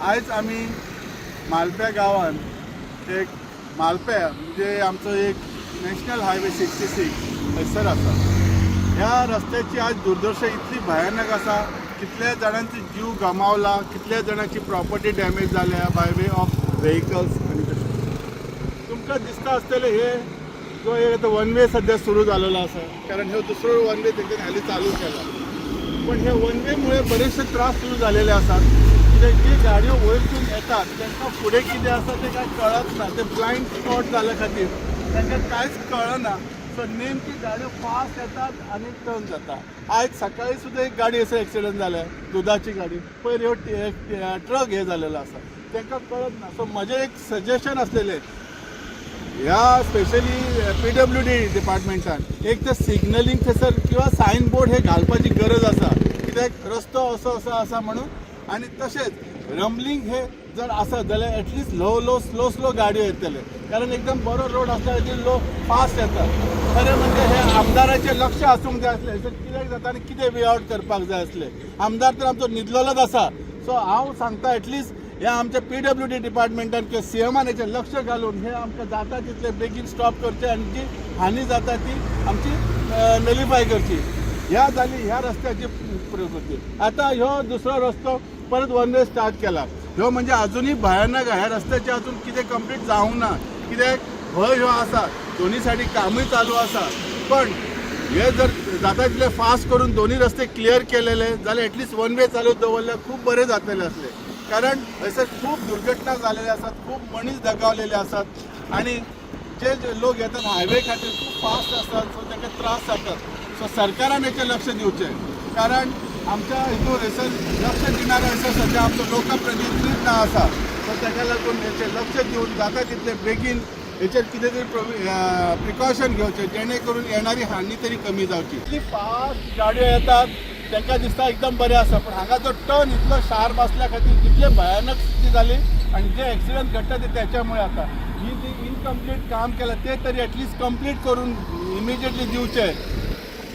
आज आम्ही मालप्या गावात एक मालप्या म्हणजे आमचं एक नॅशनल हायवे 66 थंयसर आसा। ह्या रस्त्याची आज दुर्दशा इतली भयानक आसा, कितल्या जाणांचे जीव गमावला, कितल्या जाणांची प्रॉपर्टी डॅमेज जाल्या बाय वे ऑफ व्हेकल्स। आणि तशें तुमकां दिसता आसतलें हे जो एक वन वे सध्या सुरू जालेलो आसा, कारण हे दुसरो वन वे तेंच्यानी हालीं चालू केला। पण हे वन वेमुळे बरेचसे त्रास सुरू झालेले असतात। जे गाडयो वयरसून येतात त्यांना पुढे कितें आसा ते काय कळत ना, ते ब्लाइंड स्पॉट जाल्या खातीर तांकां कांयच कळना। सो नेमकी गाडयो फास्ट येतात आनी टर्न जाता। आज सकाळी सुद्धा एक गाडी असो एक्सिडंट जाल्या, दुधाची गाडी, पयर ह्यो ट्रक हे जालेलो आसा, तांकां कळत ना। सो म्हजें एक सजेशन आसलेलें ह्या स्पेशली PWD डिपार्टमेंटान एक तर सिग्नलिंग थंयसर किंवा सायन बोर्ड हे घालपाची गरज आसा, कित्याक रस्तो असो असो आसा म्हणून। आणि तशेंच रंबलिंग हे जर आसत जाल्यार एटलिस्ट स्लो गाडयो येतले, कारण एकदम बरो रोड आसता लो फास्ट येतात। खरें म्हणजे हे आमदाराचें लक्ष आसूंक जाय आसलें, कित्याक जाता आनी कितें वे आउट करपाक जाय आसलें। आमदार तर आमचो न्हिदलोच आसा। सो हांव सांगता एटलिस्ट ह्या आमच्या PWD डिपार्टमेंटान किंवा CMान हेचेर लक्ष घालून हे आमकां जाता तितले बेगीन स्टॉप करचे आनी जी हानी जाता ती आमची नलिफाय करची। ह्या जाली ह्या रस्त्याची प्रगती। आता ह्यो दुसरो रस्तो परत वन वे स्टार्ट केला, ह्यो म्हणजे अजूनही भयानक आहे। ह्या रस्त्याचे अजून कितें कंप्लीट जावंक ना, कित्याक भंय ह्यो आसा, दोन्ही सायडी कामूय चालू आसा। पण हे जर जाता तितले फास्ट करून दोन्ही रस्ते क्लियर केलेले जाल्यार एटलिस्ट वन वे चालू दवरल्यार खूप बरें जातलें आसलें। कारण थंयसर खूप दुर्घटना जालेले आसात, खूप मनीस दगावलेले आसात आणि जे लोक येतात हायवे खातीर खूप फास्ट असतात, सो तांकां त्रास जातात। सो सरकारान हेचेर लक्ष दिवचें, कारण आमच्या हितून हयसर लक्ष दिणारो हयसर सध्या आमचो लोकप्रतिनिधीच ना आसा। सो ताका लागून हेचेर लक्ष दिवन जाता तितले बेगीन हेचेर कितें तरी प्रिकॉशन घेवचें, जेणे करून येणारी हानी तरी कमी जावची। इतली फास्ट गाडयो येतात तांकां दिसता एकदम बरें आसा, पण हांगा जो टर्न इतलो शार्प आसल्या खातीर इतले भयानक स्थिती जाली आणि जे एक्सिडंट घडटा ते त्याच्यामुळे आता ही जी इनकम्प्लीट काम केलं ते तरी एटलिस्ट कंप्लीट करून इमिजिएटली दिवचे।